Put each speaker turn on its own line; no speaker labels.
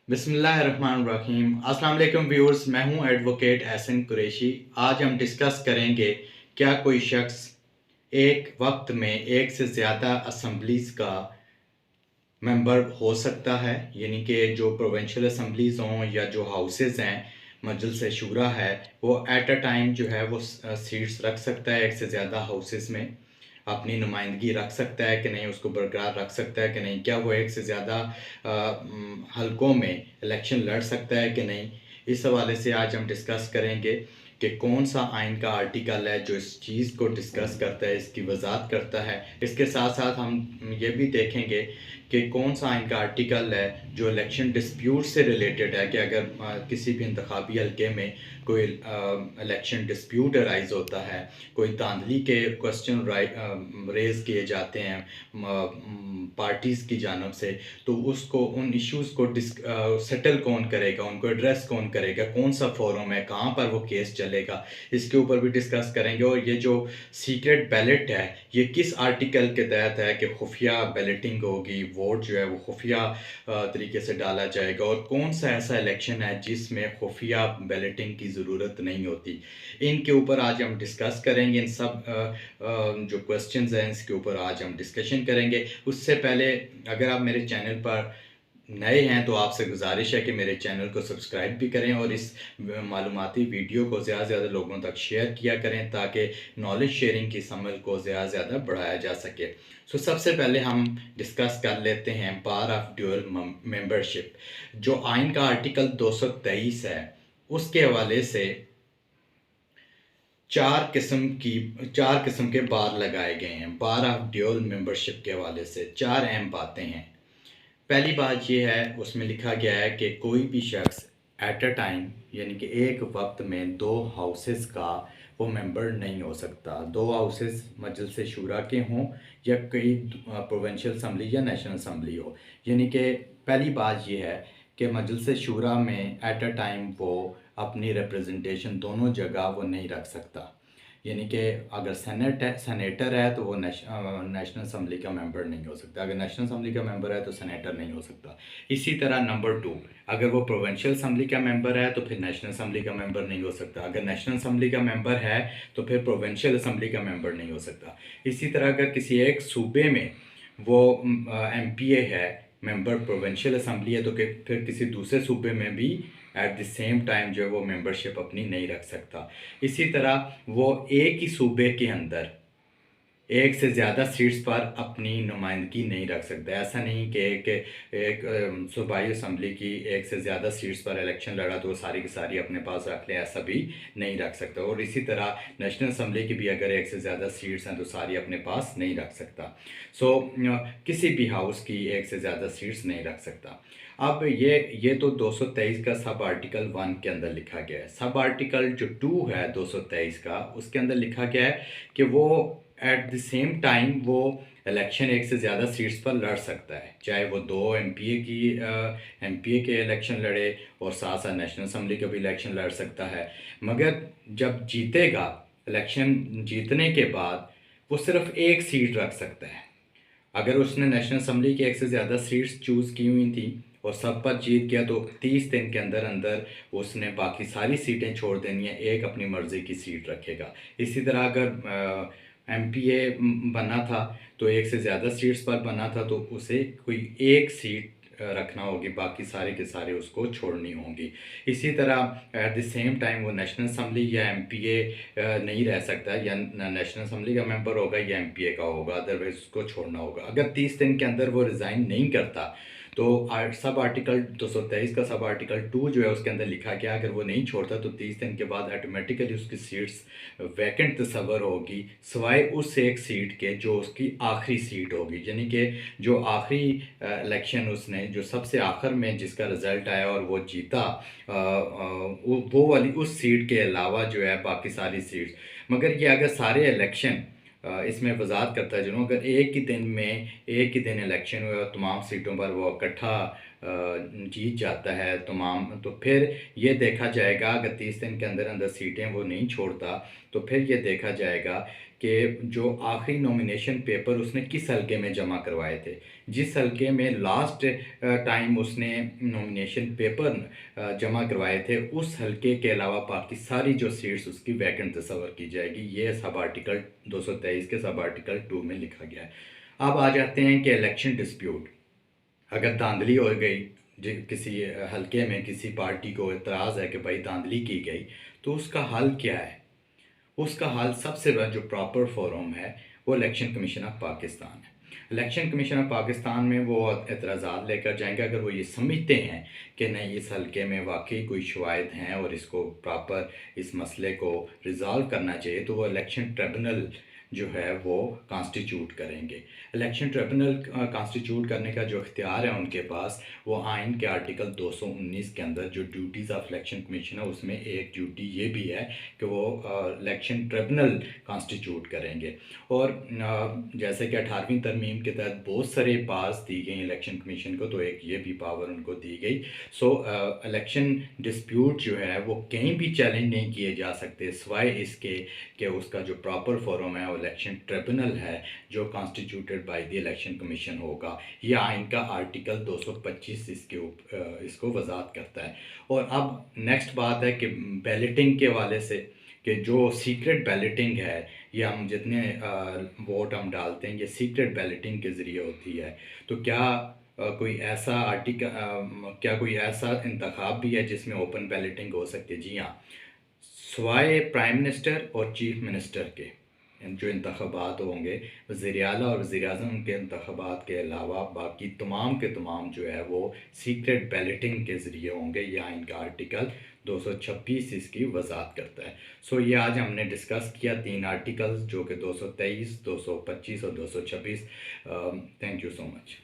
बिस्मिल्लाहिर्रहमानिर्रहीम। अस्सलाम वालेकुम व्यूअर्स, मैं हूं एडवोकेट एहसन कुरैशी। आज हम डिस्कस करेंगे क्या कोई शख्स एक वक्त में एक से ज़्यादा असम्बलीज़ का मेंबर हो सकता है, यानी कि जो प्रोविंशियल असम्बलीज़ हों या जो हाउसेज़ हैं, मजलिस शूरा है, वो एट अ टाइम जो है वो सीट्स रख सकता है एक से ज़्यादा हाउसेज़ में। अपनी नुमाइंदगी रख सकता है कि नहीं, उसको बरकरार रख सकता है कि नहीं, क्या वो एक से ज़्यादा हलकों में इलेक्शन लड़ सकता है कि नहीं। इस हवाले से आज हम डिस्कस करेंगे कि कौन सा आइन का आर्टिकल है जो इस चीज़ को डिस्कस करता है, इसकी वजाहत करता है। इसके साथ साथ हम ये भी देखेंगे कि कौन सा आइन का आर्टिकल है जो इलेक्शन डिस्प्यूट से रिलेटेड है, कि अगर किसी भी इंतखाबी हल्के में कोई इलेक्शन डिस्प्यूट अराइज होता है, कोई धांधली के क्वेश्चन रेज़ किए जाते हैं पार्टीज़ की जानब से, तो उसको उन इश्यूज़ को सेटल कौन करेगा, उनको एड्रेस कौन करेगा, कौन सा फोरम है, कहाँ पर वो केस चलेगा, इसके ऊपर भी डिस्कस करेंगे। और ये जो सीक्रेट बैलेट है, ये किस आर्टिकल के तहत है कि खुफिया बैलेटिंग होगी, वोट जो है वो खुफिया तरीके से डाला जाएगा, और कौन सा ऐसा इलेक्शन है जिसमें खुफिया बैलेटिंग की ज़रूरत नहीं होती। इनके ऊपर आज हम डिस्कस करेंगे। इन सब जो क्वेश्चंस हैं इसके ऊपर आज हम डिस्कशन करेंगे। उससे पहले अगर आप मेरे चैनल पर नए हैं तो आपसे गुजारिश है कि मेरे चैनल को सब्सक्राइब भी करें और इस मालूमाती वीडियो को ज़्यादा से ज़्यादा लोगों तक शेयर किया करें, ताकि नॉलेज शेयरिंग की अमल को ज़्यादा से ज़्यादा बढ़ाया जा सके। सबसे पहले हम डिस्कस कर लेते हैं बार ऑफ ड्यूअल मेंबरशिप। जो आइन का आर्टिकल 223 है, उसके हवाले से चार किस्म के बार लगाए गए हैं। बार ऑफ ड्यूअल मेंबरशिप के हवाले से चार अहम बातें हैं। पहली बात ये है, उसमें लिखा गया है कि कोई भी शख्स एट अ टाइम, यानी कि एक वक्त में दो हाउसेस का वो मेंबर नहीं हो सकता। दो हाउसेस मजलिस शूरा के हों या कई प्रोविंशियल असम्बली या नेशनल असम्बली हो। यानी कि पहली बात ये है कि मजलिस शूरा में एट अ टाइम वो अपनी रिप्रेजेंटेशन दोनों जगह वो नहीं रख सकता। यानी कि अगर सेनेटर है तो वो नेशनल असम्बली का मेंबर नहीं हो सकता। अगर नेशनल असम्बली का मेंबर है तो सेनेटर नहीं हो सकता। इसी तरह नंबर 2, अगर वो प्रोविंशियल असम्बली का मेंबर है तो फिर नेशनल असम्बली का मेंबर नहीं हो सकता। अगर नेशनल असम्बली का मेंबर है तो फिर प्रोविंशियल असम्बली का मेंबर नहीं हो सकता। इसी तरह अगर किसी एक सूबे में वो एमपीए है, मेंबर प्रोविंशियल असम्बली है, तो फिर किसी दूसरे सूबे में भी एट द सेम टाइम जो है वो मेंबरशिप अपनी नहीं रख सकता। इसी तरह वो एक ही सूबे के अंदर एक से ज़्यादा सीट्स पर अपनी नुमाइंदगी नहीं रख सकता। ऐसा नहीं कि एक सूबाई असम्बली की एक से ज़्यादा सीट्स पर इलेक्शन लड़ा तो वो सारी की सारी अपने पास रख लें, ऐसा भी नहीं रख सकता। और इसी तरह नेशनल असम्बली की भी अगर एक से ज़्यादा सीट्स हैं तो सारी अपने पास नहीं रख सकता। किसी भी हाउस की एक से ज़्यादा सीट्स नहीं रख सकता। अब ये तो 223 का सब आर्टिकल 1 के अंदर लिखा गया है। सब आर्टिकल जो 2 है 223 का, उसके अंदर लिखा गया है कि वो एट द सेम टाइम वो इलेक्शन एक से ज़्यादा सीट्स पर लड़ सकता है, चाहे वो दो एमपीए के इलेक्शन लड़े और साथ साथ नेशनल असम्बली का भी इलेक्शन लड़ सकता है। मगर जब जीतेगा, इलेक्शन जीतने के बाद वो सिर्फ एक सीट रख सकता है। अगर उसने नेशनल असम्बली की एक से ज़्यादा सीट्स चूज़ की हुई थी और सब पर जीत गया, तो 30 दिन के अंदर अंदर उसने बाकी सारी सीटें छोड़ देनी है, एक अपनी मर्ज़ी की सीट रखेगा। इसी तरह अगर एमपीए बना था तो एक से ज़्यादा सीट्स पर बना था, तो उसे कोई एक सीट रखना होगी, बाकी सारे के सारे उसको छोड़नी होंगी। इसी तरह एट द सेम टाइम वो नेशनल असम्बली या एमपीए नहीं रह सकता, या नेशनल असम्बली का मेंबर होगा या एमपीए का होगा, अदरवाइज उसको छोड़ना होगा। अगर 30 दिन के अंदर वो रिज़ाइन नहीं करता तो सब आर्टिकल 223 का सब आर्टिकल 2 जो है उसके अंदर लिखा गया, अगर वो नहीं छोड़ता तो 30 दिन के बाद ऑटोमेटिकली उसकी सीट्स वैकेंट तस्वर होगी, सिवाय उस एक सीट के जो उसकी आखिरी सीट होगी। यानी कि जो आखिरी इलेक्शन उसने जो सबसे आखिर में जिसका रिज़ल्ट आया और वो जीता, वो वाली उस सीट के अलावा जो है बाकी सारी सीट्स। मगर ये अगर सारे इलेक्शन इसमें वजाहत करता है, अगर एक ही दिन इलेक्शन हुए और तमाम सीटों पर वो इकट्ठा जीत जाता है तमाम, तो फिर ये देखा जाएगा अगर 30 दिन के अंदर अंदर सीटें वो नहीं छोड़ता तो फिर ये देखा जाएगा कि जो आखिरी नॉमिनेशन पेपर उसने किस हलके में जमा करवाए थे। जिस हलके में लास्ट टाइम उसने नॉमिनेशन पेपर जमा करवाए थे उस हलके के अलावा बाकी सारी जो सीट्स उसकी वैकेंट तस्वर की जाएगी। ये सब आर्टिकल 223 के सब आर्टिकल 2 में लिखा गया है। अब आ जाते हैं कि इलेक्शन डिस्प्यूट, अगर धांधली हो गई किसी हलके में, किसी पार्टी को एतराज़ है कि भाई धांधली की गई, तो उसका हल क्या है? उसका हल सबसे बड़ा जो प्रॉपर फोरम है वो इलेक्शन कमीशन ऑफ पाकिस्तान है। इलेक्शन कमीशन ऑफ पाकिस्तान में वो एतराज़ात लेकर जाएंगे अगर वो ये समझते हैं कि नहीं इस हलके में वाकई कोई शवायद हैं और इसको प्रॉपर इस मसले को रिज़ॉल्व करना चाहिए, तो वो इलेक्शन ट्रिब्यूनल जो है वो कॉन्स्टिट्यूट करेंगे। इलेक्शन ट्रिब्यूनल कॉन्स्टिट्यूट करने का जो इख्तियार है उनके पास, वो आइन के आर्टिकल 219 के अंदर जो ड्यूटीज़ ऑफ इलेक्शन कमीशन है उसमें एक ड्यूटी ये भी है कि वो इलेक्शन ट्रिब्यूनल कॉन्स्टिट्यूट करेंगे। और जैसे कि 18वीं तरमीम के तहत बहुत सारे पास दी गई इलेक्शन कमीशन को, तो एक ये भी पावर उनको दी गई। सो इलेक्शन डिस्प्यूट जो है वो कहीं भी चैलेंज नहीं किए जा सकते सिवाय इसके कि उसका जो प्रॉपर फोरम है वो इलेक्शन ट्रिब्यूनल है जो constituted by the election commission होगा। ये आइन का आर्टिकल 225 इसको वजाहत करता है। और अब नेक्स्ट बात है कि बैलेटिंग के हवाले से, कि जो सीक्रेट बैलेटिंग है, ये हम जितने वोट हम डालते हैं ये सीक्रेट बैलेटिंग के ज़रिए होती है। तो क्या कोई ऐसा क्या कोई ऐसा इंतखाब भी है जिसमें ओपन बैलेटिंग हो सकती है? जी हाँ, सिवाय प्राइम मिनिस्टर और चीफ मिनिस्टर के जो इंतखाबात होंगे, वज़ीर आला और वज़ीर आज़म के इंतखाबात के अलावा बाकी तमाम के तमाम जो है वो सीक्रेट बैलेटिंग के ज़रिए होंगे। यहाँ इनका आर्टिकल 226 इसकी वजाहत करता है। सो ये आज हमने डिस्कस किया 3 आर्टिकल्स जो कि 223, 225 और 226। Thank you so much.